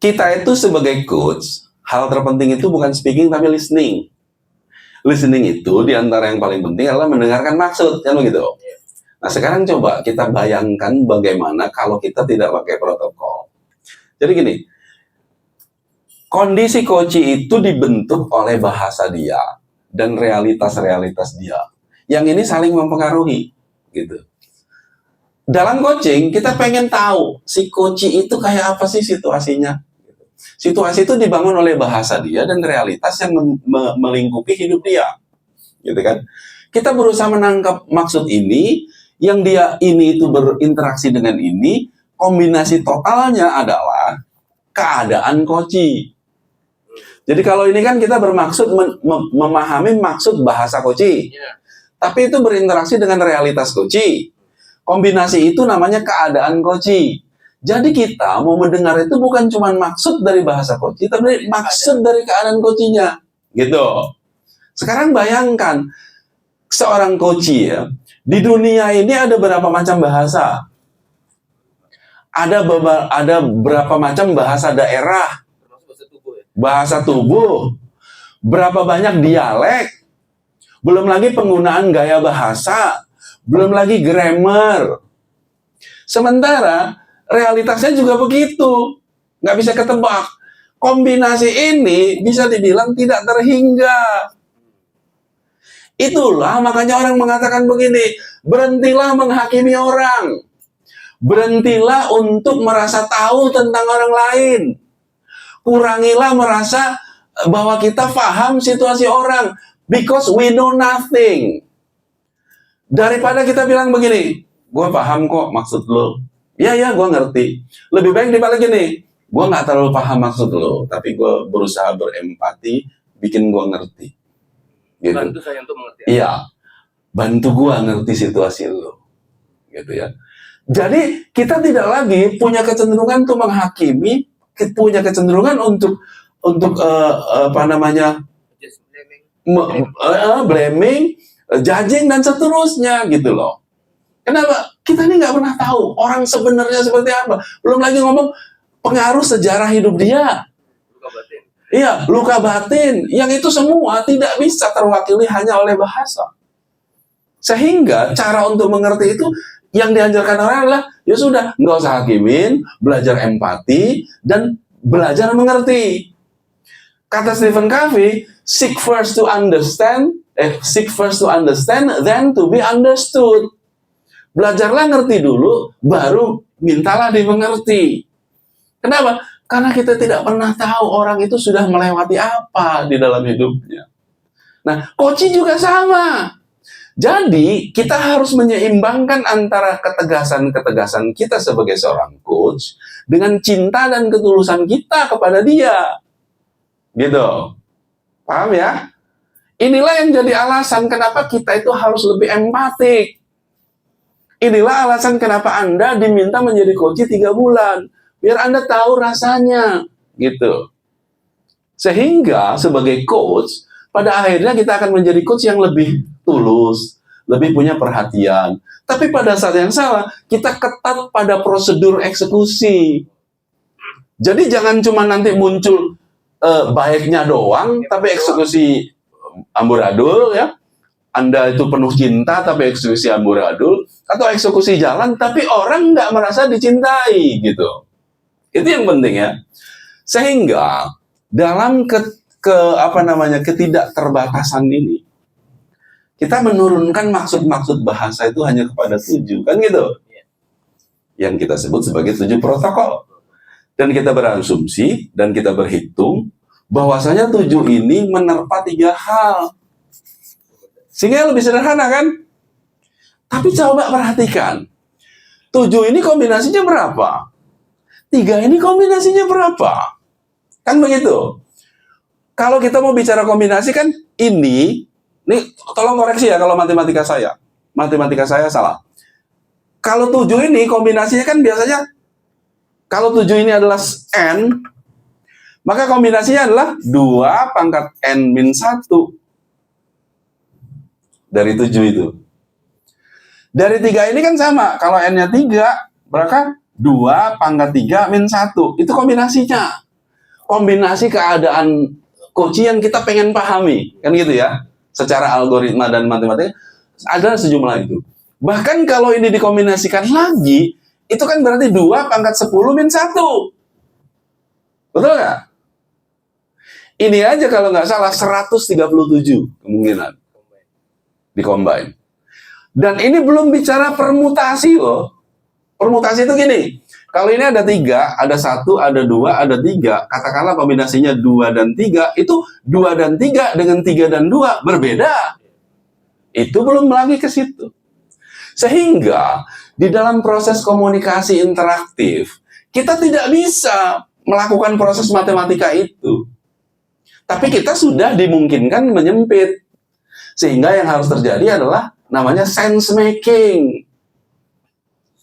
kita itu sebagai coach, hal terpenting itu bukan speaking tapi listening. Listening itu diantara yang paling penting adalah mendengarkan maksud, kan begitu. Nah sekarang coba kita bayangkan bagaimana kalau kita tidak pakai protokol. Jadi gini, kondisi coaching itu dibentuk oleh bahasa dia dan realitas-realitas dia. Yang ini saling mempengaruhi, gitu. Dalam coaching kita pengen tahu si coaching itu kayak apa sih situasinya. Situasi itu dibangun oleh bahasa dia dan realitas yang melingkupi hidup dia, gitu kan? Kita berusaha menangkap maksud ini, yang dia ini itu berinteraksi dengan ini, kombinasi totalnya adalah keadaan coaching. Jadi kalau ini kan kita bermaksud memahami maksud bahasa coaching, tapi itu berinteraksi dengan realitas coaching. Kombinasi itu namanya keadaan coaching. Jadi kita mau mendengar itu bukan cuma maksud dari bahasa coaching, tapi maksud dari keadaan coachingnya, gitu. Sekarang bayangkan seorang coaching ya, di dunia ini ada berapa macam bahasa? Ada berapa macam bahasa daerah? Bahasa tubuh. Berapa banyak dialek? Belum lagi penggunaan gaya bahasa. Belum lagi grammar. Sementara realitasnya juga begitu. Nggak bisa ketebak. Kombinasi ini bisa dibilang tidak terhingga. Itulah makanya orang mengatakan begini, berhentilah menghakimi orang. Berhentilah untuk merasa tahu tentang orang lain. Kurangilah merasa bahwa kita paham situasi orang. Because we know nothing. Daripada kita bilang begini, gue paham kok maksud lo. Ya, gue ngerti. Lebih baik dibalik gini, gue nggak terlalu paham maksud lo, tapi gue berusaha berempati, bikin gue ngerti. Gitu. Bantu saya untuk mengerti. Iya, bantu gue ngerti situasi lo. Gitu ya. Jadi kita tidak lagi punya kecenderungan untuk menghakimi, punya kecenderungan untuk blaming, judging dan seterusnya gitu loh. Kenapa? Kita ini nggak pernah tahu orang sebenarnya seperti apa. Belum lagi ngomong pengaruh sejarah hidup dia. Luka batin. Iya, luka batin. Yang itu semua tidak bisa terwakili hanya oleh bahasa. Sehingga cara untuk mengerti itu yang dianjurkan orang adalah ya sudah, nggak usah hakimin, belajar empati dan belajar mengerti. Kata Stephen Covey, seek first to understand, then to be understood. Belajarlah ngerti dulu, baru mintalah dimengerti. Kenapa? Karena kita tidak pernah tahu orang itu sudah melewati apa di dalam hidupnya. Nah, coaching juga sama. Jadi, kita harus menyeimbangkan antara ketegasan-ketegasan kita sebagai seorang coach dengan cinta dan ketulusan kita kepada dia. Gitu. Paham ya? Inilah yang jadi alasan kenapa kita itu harus lebih empatik. Inilah alasan kenapa Anda diminta menjadi coach 3 bulan. Biar Anda tahu rasanya. Gitu. Sehingga sebagai coach, pada akhirnya kita akan menjadi coach yang lebih tulus, lebih punya perhatian. Tapi pada saat yang salah, kita ketat pada prosedur eksekusi. Jadi jangan cuma nanti muncul baiknya doang, tapi eksekusi amburadul ya. Anda itu penuh cinta tapi eksekusi amburadul, atau eksekusi jalan tapi orang nggak merasa dicintai gitu. Itu yang penting ya. Sehingga dalam ketidakterbatasan ini, kita menurunkan maksud-maksud bahasa itu hanya kepada 7, kan gitu. Yang kita sebut sebagai 7 protokol. Dan kita berasumsi dan kita berhitung bahwasanya 7 ini menerpa 3 hal. Sehingga lebih sederhana kan? Tapi coba perhatikan. 7 ini kombinasinya berapa? 3 ini kombinasinya berapa? Kan begitu. Kalau kita mau bicara kombinasi kan ini tolong koreksi ya kalau matematika saya. Matematika saya salah. Kalau 7 ini kombinasinya kan biasanya, kalau 7 ini adalah N, maka kombinasinya adalah 2 pangkat N min 1. Dari 7 itu. Dari 3 ini kan sama. Kalau N-nya 3, berarti 2 pangkat 3 min 1. Itu kombinasinya. kombinasi keadaan coaching yang kita pengen pahami, kan gitu ya. Secara algoritma dan matematika ada sejumlah itu. Bahkan kalau ini dikombinasikan lagi, itu kan berarti 2 pangkat 10 min 1. Betul nggak? Ini aja kalau nggak salah 137 kemungkinan di-combine. Dan ini belum bicara permutasi loh. Permutasi itu gini, kalau ini ada 3, ada 1, ada 2, ada 3, katakanlah kombinasinya 2 dan 3, itu 2 dan 3 dengan 3 dan 2 berbeda. Itu belum lagi ke situ. Sehingga di dalam proses komunikasi interaktif, kita tidak bisa melakukan proses matematika itu. Tapi kita sudah dimungkinkan menyempit. Sehingga yang harus terjadi adalah namanya sense making.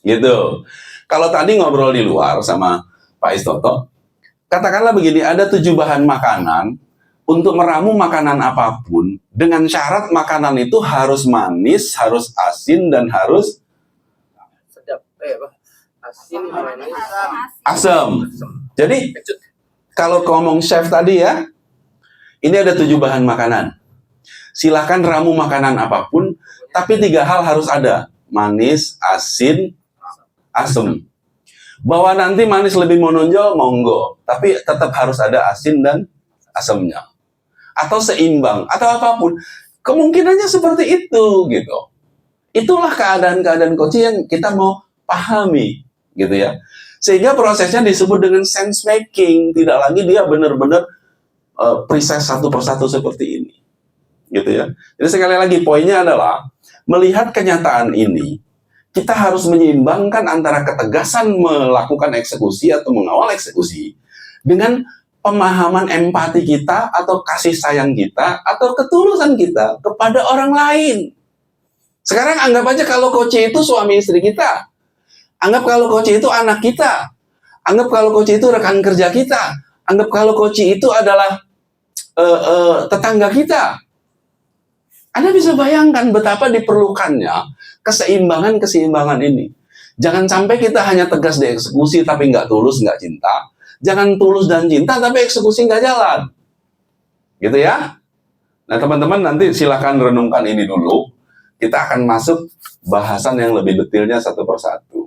Gitu. Kalau tadi ngobrol di luar sama Pak Istoto, katakanlah begini, ada 7 bahan makanan untuk meramu makanan apapun, dengan syarat makanan itu harus manis, harus asin, dan harus sedap. Asin, manis, asam. Jadi, kalau ngomong chef tadi ya, ini ada 7 bahan makanan. Silakan ramu makanan apapun, tapi 3 hal harus ada. Manis, asin, asam. Bahwa nanti manis lebih menonjol, monggo. Tapi tetap harus ada asin dan asamnya. Atau seimbang, atau apapun. Kemungkinannya seperti itu, gitu. Itulah keadaan-keadaan coaching yang kita mau pahami, gitu ya. Sehingga prosesnya disebut dengan sense making. Tidak lagi dia benar-benar precise satu persatu seperti ini. Gitu ya. Jadi sekali lagi, poinnya adalah melihat kenyataan ini, kita harus menyeimbangkan antara ketegasan melakukan eksekusi atau mengawal eksekusi dengan pemahaman empati kita atau kasih sayang kita atau ketulusan kita kepada orang lain. Sekarang anggap aja kalau coach itu suami istri kita. Anggap kalau coach itu anak kita. Anggap kalau coach itu rekan kerja kita. Anggap kalau coach itu adalah tetangga kita. Anda bisa bayangkan betapa diperlukannya keseimbangan ini. Jangan sampai kita hanya tegas di eksekusi tapi nggak tulus, nggak cinta. Jangan tulus dan cinta tapi eksekusi nggak jalan. Gitu ya. Nah teman-teman nanti silakan renungkan ini dulu. Kita akan masuk bahasan yang lebih detailnya satu persatu.